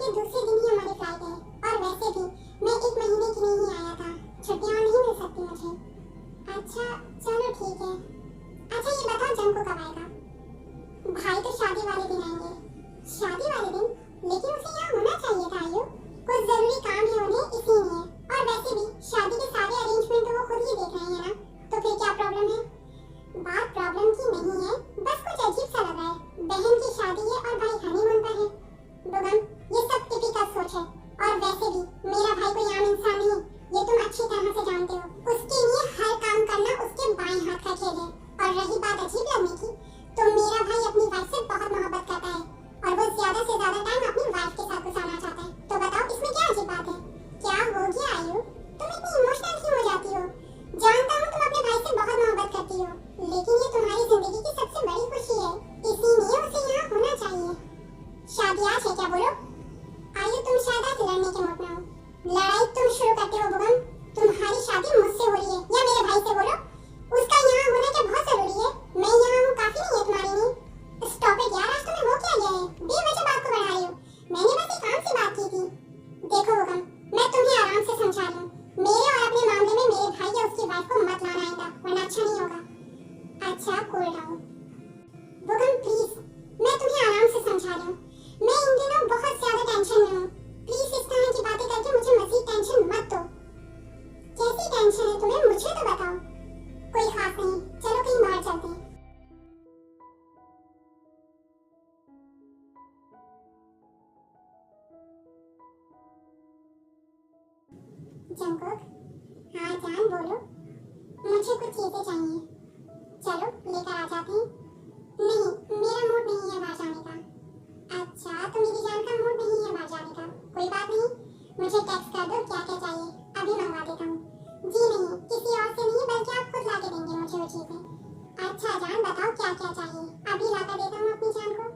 के दूसरे दिन ही हमारी फ्लाइट है, और वैसे भी मैं 1 महीने के लिए ही आया था, छुट्टियां नहीं मिल सकती मुझे। अच्छा चलो ठीक है। अच्छा ये बताओ जंको कब आएगा? भाई तो शादी वाले दिन आएंगे। शादी वाले दिन? लेकिन उसे यहाँ होना चाहिए था आयु, कुछ जरूरी काम है उन्हें इसीलिए। और वैसे भी शादी के सारे अरेंजमेंट तो वो खुद ही देख रहे हैं ना, तो फिर क्या प्रॉब्लम है? बात प्रॉब्लम की नहीं है, बस कुछ अजीब सा लग रहा है। बहन की शादी है और भाई हनीमून पर है। बुगम, ये सब टिपिकल सोच है। और वैसे भी मेरा भाई कोई आम इंसान नहीं, ये तुम अच्छी तरह से जानते हो। उसके लिए हर काम करना उसके बाएं हाथ का खेल है। और रही बात अजीब लगने की, तो मेरा भाई अपनी वाइफ से बहुत मोहब्बत करता है, और वो ज्यादा से ज्यादा टाइम अपनी वाइफ के साथ गुजारना चाहता है। तो बताओ इसमें क्या अजीब बात है? क्या हो गया आयु, तुम इतनी इमोशनल क्यों हो जाती हो? जानता हूँ तुम अपने भाई से बहुत मोहब्बत करती हो, लेकिन ये तुम्हारी जिंदगी की सबसे बड़ी खुशी है, इसीलिए उसे यहाँ होना चाहिए। शादी आज है क्या बोलो? आयु तुम शायद आज लड़ने के मूड में हो। लड़ाई तुम शुरू करते हो बुगम। तुम्हारी शादी मुझसे हो रही है या मेरे भाई से बोलो? उसका यहाँ होना क्या बहुत जरूरी है? मैं यहाँ हूँ काफी नहीं है तुम्हारे लिए? स्टॉप इट यार, आज तुम्हें हो क्या गया है? बेवजह बात को बढ़ा रही हो। मैंने बस एक काम से बात की थी। देखो बुगम, मैं तुम्हें आराम से समझा रही हूँ। मेरे और अपने मामले में मेरे भाई या उसकी वाइफ को मत लाना आएगा, वरना अच्छा नहीं होगा। अच्छा कूल डाउन बुगम प्लीज, मैं तुम्हें आराम से समझा रही हूँ। मैं इन दिनों बहुत ज्यादा टेंशन में हूँ। प्लीज इस तरह की बातें करके मुझे मजीद टेंशन मत दो। कैसी टेंशन है तुम्हें, मुझे तो बताओ। कोई खास नहीं, चलो कहीं बाहर चलते हैं। जंकुक, हाँ जान बोलो। मुझे कुछ चीजें चाहिए, चलो लेकर आ जाते हैं। नहीं, मेरा मूड नहीं है बाहर जाने का। अच्छा तो मेरी जान का मूड नहीं है बाहर जाने का, कोई बात नहीं। मुझे टेक्स्ट कर दो क्या क्या चाहिए, अभी मंगवा देता हूँ। जी नहीं, किसी और से नहीं बल्कि आप खुद लाके देंगे मुझे वो चीजें। अच्छा जान बताओ क्या क्या चाहिए, अभी लाकर देता हूँ अपनी जान को।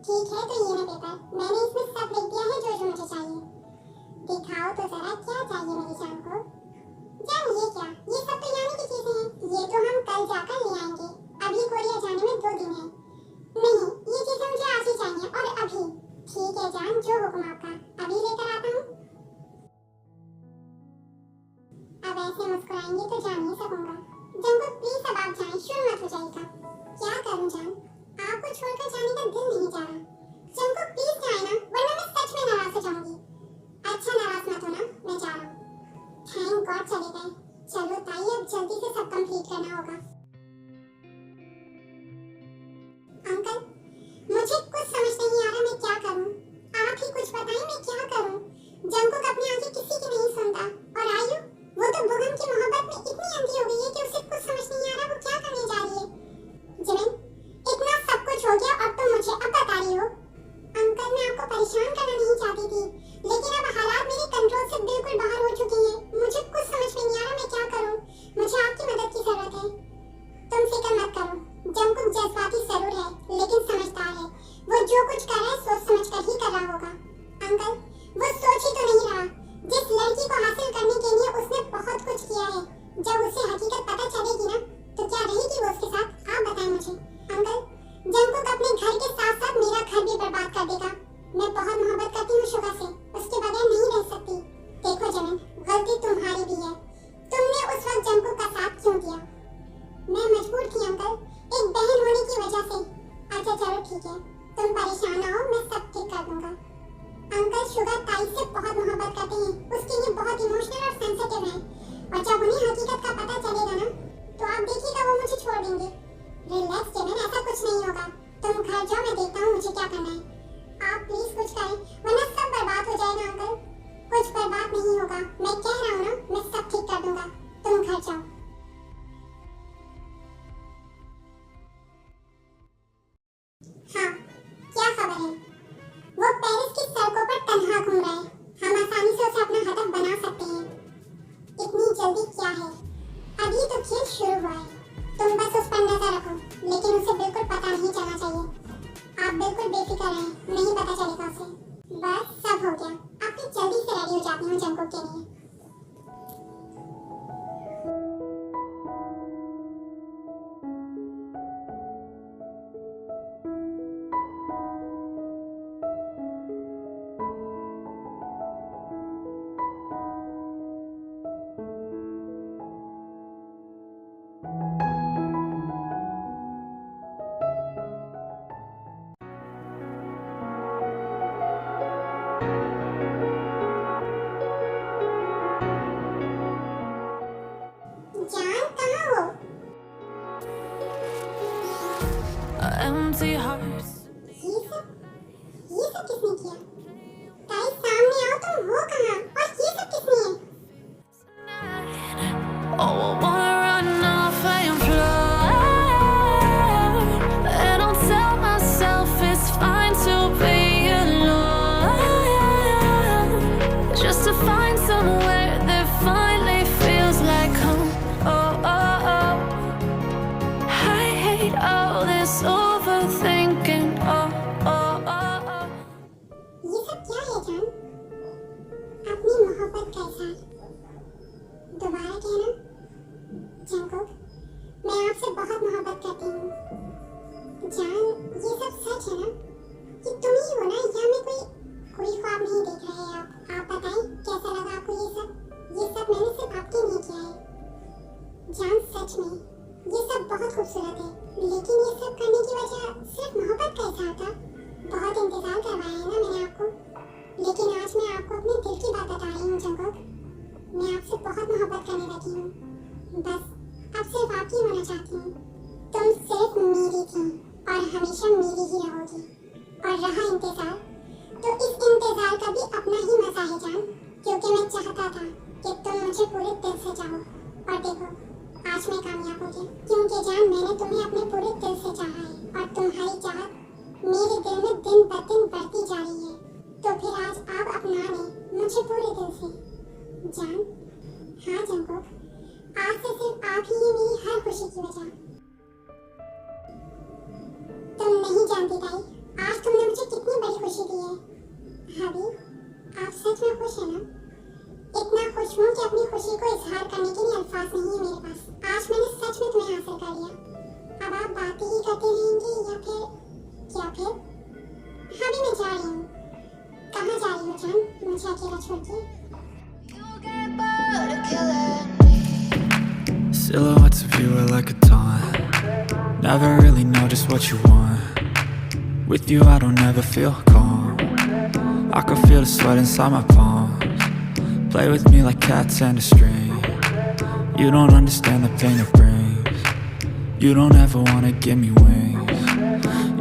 ठीक है तो ये ना पेपर, मैंने इसमें सब लिख दिया है जो जो मुझे चाहिए। दिखाओ तो जरा क्या चाहिए मेरी जान को। जान ये क्या, ये सब तो यानी की चीजें हैं, ये तो हम कल जाकर ले आएंगे। अभी कोरिया जाने में 2 दिन है। नहीं, ये चीजें मुझे आज ही चाहिए और अभी। ठीक है जान, जो हुक्म आपका, अभी लेकर आता हूँ। अब ऐसे मुस्कुराएंगे तो जान नहीं सकूंगा। जंगल प्लीज अब आप जाएं, शुरू मत हो जाइएगा। क्या करूं जान, आपको छोड़कर जाने का दिल नहीं जा रहा। जंगल प्लीज जाए ना, वरना मैं सच में नाराज हो जाऊंगी। अच्छा नाराज मत होना, मैं जा रहा हूँ। थैंक गॉड चले गए। चलो ताई अब जल्दी से सब कंप्लीट करना होगा। अंकल, मुझे कुछ समझ नहीं आ रहा मैं क्या करूं। आप ही कुछ बताएं मैं क्या करूं। जंकुक अपने आगे किसी की नहीं सुनता, और आयु वो तो बुगम की मोहब्बत में इतनी अंधी हो गई है कि उसे कुछ समझ नहीं आ रहा वो क्या करने जा रही है। जिमिन, इतना सब कुछ हो गया और तुम मुझे अब बता रही हो? अंकल मैं आपको परेशान करना नहीं चाहती थी, लेकिन अब हालात मेरे कंट्रोल से बिल्कुल बाहर हो चुके हैं। मुझे कुछ समझ में नहीं आ रहा मैं क्या करूं। मुझे आपकी मदद की जरूरत है। तुम फिक्र मत करो, जंकुक जज्बाती जरूर है लेकिन समझदार है। वो जो कुछ कर रहा है सोच समझ कर ही कर रहा होगा। अंकल वो सोच ही तो नहीं रहा। जिस लड़की को हासिल करने के लिए उसने बहुत कुछ किया है, जब उसे हकीकत पता चलेगी ना तो क्या रहेगी वो उसके साथ, आप बताएं मुझे। अंकल जंकुक अपने घर के साथ साथ मेरा घर भी बर्बाद कर देगा। मैं बहुत मोहब्बत करती हूँ शुगा से, उसके बगैर नहीं रह सकती। देखो जमीन, गलती तुम्हारी भी है। तुमने उस वक्त जंकुक का साथ क्यों दिया? मैं मजबूर थी अंकल, एक बहन होने की वजह से। अच्छा चलो ठीक है, तुम परेशान ना हो, मैं सब ठीक कर दूंगा। अंकल शुगर ताई से बहुत मोहब्बत करते हैं, उसके लिए बहुत इमोशनल और सेंसिटिव हैं, और जब उन्हें हकीकत का पता चलेगा ना तो आप देखिएगा वो मुझे छोड़ देंगे। रिलैक्स जेमिन, ऐसा कुछ नहीं होगा। तुम घर जाओ, मैं देखता हूँ मुझे क्या करना है। आप प्लीज कुछ करें वरना सब बर्बाद हो जाएगा। अंकल कुछ बर्बाद नहीं होगा, मैं कह रहा हूँ ना, मैं सब ठीक कर दूंगा। तुम घर जाओ। हाँ, क्या खबर है? वो पेरिस की सड़कों पर तन्हा घूम रहा है। हम आसानी से उसे अपना हदफ बना सकते हैं। इतनी जल्दी क्या है, अभी तो खेल शुरू हुआ है। तुम बस उस पर नजर रखो, लेकिन उसे बिल्कुल पता नहीं चलना चाहिए। आप बिल्कुल बेफिक्र रहें, नहीं पता चलेगा उसे। बस सब हो गया, अब मैं जल्दी से रेडी हो जाती हूँ जंकुक के लिए। बस अब सिर्फ आपकी होना चाहती हूँ। तुम सिर्फ मेरी थी और हमेशा मेरी ही रहोगी। और रहा इंतजार, तो इस इंतजार का भी अपना ही मजा है जान, क्योंकि मैं चाहता था कि तुम मुझे पूरे दिल से चाहो। और देखो, आज मैं कामयाब हो गई, क्योंकि जान मैंने तुम्हें अपने पूरे दिल से चाहा है और तुम्हारी चाहत मेरे दिल में दिन ब दिन बढ़ती जा रही है। तो फिर आज आप अपना लें मुझे पूरे दिल से जान। हाँ जंगकुक, आज से सिर्फ आप ही हैं मेरी हर खुशी की वजह। तुम नहीं जानती ताई, आज तुमने मुझे कितनी बड़ी खुशी दी है। हबी, आप सच में खुश हैं ना? इतना खुश हूँ कि अपनी खुशी को इजहार करने के लिए अल्फाज नहीं है मेरे पास। आज मैंने सच में तुम्हें हासिल कर लिया। अब आप बातें ही करते रहेंगे या फिर हबी मैं जा रही हूँ। कहाँ जा रही हो जान, मुझे अकेला छोड़ के? Silhouettes of you are like a taunt. Never really know just what you want. With you I don't ever feel calm. I can feel the sweat inside my palms. Play with me like cats and a string. You don't understand the pain it brings. You don't ever wanna give me wings.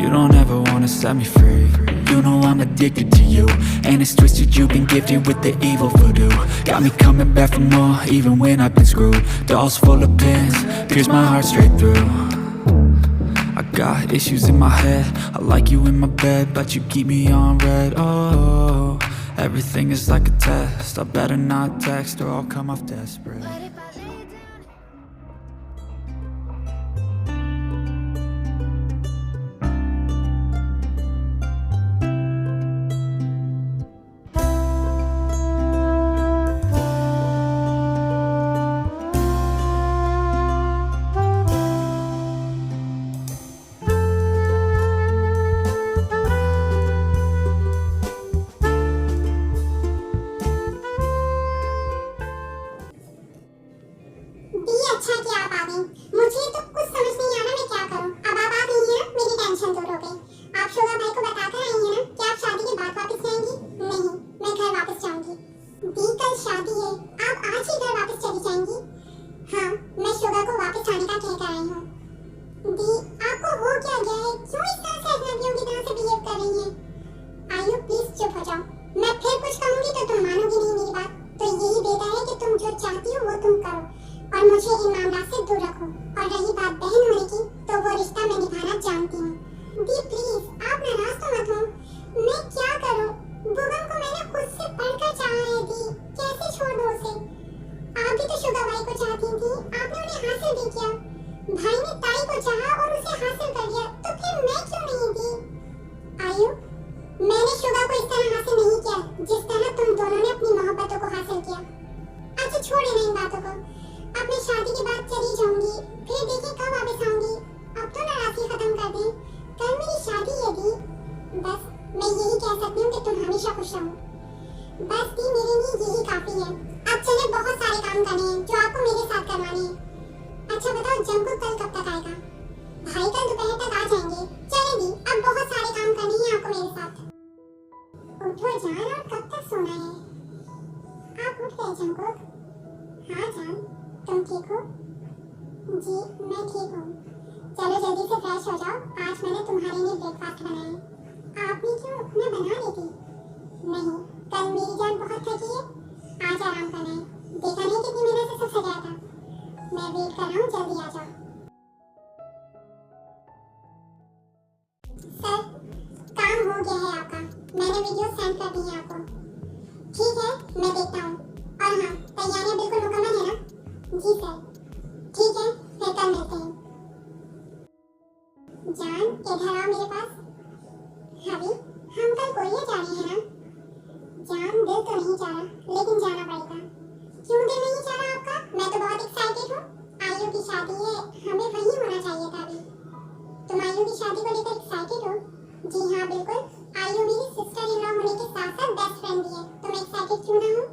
You don't ever wanna set me free. You know I'm addicted to you, and it's twisted, you've been gifted with the evil voodoo. Got me coming back for more, even when I've been screwed. Dolls full of pins, pierce my heart straight through. I got issues in my head, I like you in my bed, but you keep me on red. Oh, everything is like a test, I better not text or I'll come off desperate. अच्छा किया आप आ गई। मुझे तो कुछ समझ नहीं आ रहा मैं क्या करूं। अब आप आ गई हैं ना, मेरी टेंशन दूर हो गई। आप शोगा भाई को बताकर आई हैं ना कि आप शादी के बाद वापस जाएंगी? नहीं, मैं घर वापस जाऊंगी। दी कल शादी है, आप आज ही घर वापस चली जाएंगी? हाँ, मैं शोगा को वापस आने का कहकर आई हूँ। दी, आपको हो क्या गया है? क्यों इस तरह से अजनबियों की तरह से बिहेव कर रही हैं? आयु प्लीज चुप हो जाओ। मैं फिर कुछ कहूंगी तो तुम मानोगी नहीं मेरी बात। तो यही बेहतर है कि तुम जो चाहती हो वो तुम करो और मुझे इन मामलों से दूर रखो। और रही बात बहन होने की, तो वो रिश्ता मैं निभाना जानती हूँ। दी प्लीज, आप नाराज तो मत हो। मैं क्या करूँ? बुगम को मैंने खुद से पढ़कर चाहा है दी, कैसे छोड़ दूँ उसे? आप भी तो शुगा भाई को चाहती थी, आपने उन्हें हासिल भी किया। भाई ने ताई को चाहा और उसे हासिल कर लिया, तो फिर मैं क्यों नहीं दी? आयु, मैंने शुगा को इस तरह हासिल नहीं किया जिस तरह तुम दोनों ने अपनी मोहब्बतों को हासिल किया। अच्छा छोड़े ना इन बातों को। अब मैं शादी के बाद चली जाऊंगी, फिर देखें कब वापस आऊंगी। अब तो नाराजगी खत्म कर दें, कल मेरी शादी है दी। बस मैं यही कह सकती हूँ कि तुम हमेशा खुश रहो। बस दी, मेरे लिए यही काफी है। अब चले, बहुत सारे काम करने हैं जो आपको मेरे साथ करवाने हैं। अच्छा बताओ, जंगकुक कल कब तक आएगा? भाई कल दोपहर तक आ जाएंगे। चले दी, अब बहुत सारे काम करने हैं आपको मेरे साथ। उठो जान, और कब तक सोना है? आप उठ गए जंगकुक? हाँ जान, तुम ठीक हो? जी मैं ठीक हूँ। चलो जल्दी से फ्रेश हो जाओ, आज मैंने तुम्हारे लिए ब्रेकफास्ट बनाया है। आप भी क्यों, मैं बना लेती। नहीं, कल मेरी जान बहुत थकी है, आज आराम करना है। देखा नहीं कितनी मेहनत से सब सजाया था। मैं वेट कर रहा हूँ, जल्दी आ जाओ। सर, काम हो गया है आपका, मैंने वीडियो सेंड कर दी है आपको। ठीक है, मैं देखता हूँ। और हाँ, तैयारियाँ बिल्कुल मुकम्मल है ना? जी सर। ठीक है, फिर कल मिलते हैं। जान, इधर आओ मेरे पास। हबी, हम कल कोरिया जा रहे हैं ना? जान, दिल तो नहीं चाह रहा, लेकिन जाना पड़ेगा। क्यों दिल नहीं चाह रहा आपका? मैं तो बहुत एक्साइटेड हूँ। आयु की शादी है, हमें वहीं होना चाहिए था अभी। तुम आयु की शादी को लेकर एक्साइटेड हो? जी हाँ बिल्कुल। आयु मेरी सिस्टर इन लॉ होने के साथ साथ बेस्ट फ्रेंड भी है। तुम एक्साइटेड क्यों ना हो?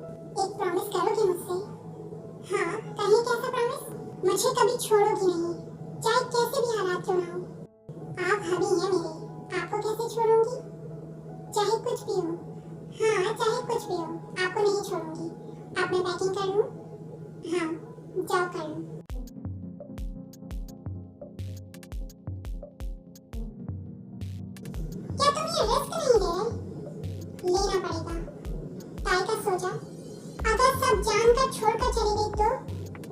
एक प्रॉमिस करोगे मुझसे? हाँ, कहीं कैसा प्रॉमिस? मुझे कभी छोड़ोगी नहीं, चाहे कैसे भी हालात क्यों ना हो। आप हबी हैं मेरे, आपको कैसे छोड़ूंगी? चाहे कुछ भी हो। हाँ, चाहे कुछ भी हो, आपको नहीं छोड़ूंगी। अब मैं पैकिंग कर लूँ? हाँ, जाओ कर लूँ। ये रिस्क नहीं ले रहे? लेना पड़ेगा। ताइका सोचा, अगर सब जानकर छोड़कर चली गई तो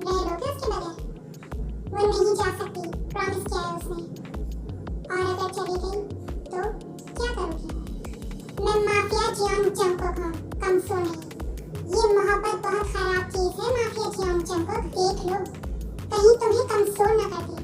रह लोगे उसके बगैर? वो नहीं जा सकती, प्रॉमिस किया है उसने। और अगर चली गई तो क्या करोगी? मैं माफिया जियोंग जंगकुक हूँ, कमसो नहीं। ये मोहब्बत बहुत खराब चीज है माफिया जियोंग जंगकुक, देख लो कहीं तुम्हें कमजोर न कर दे।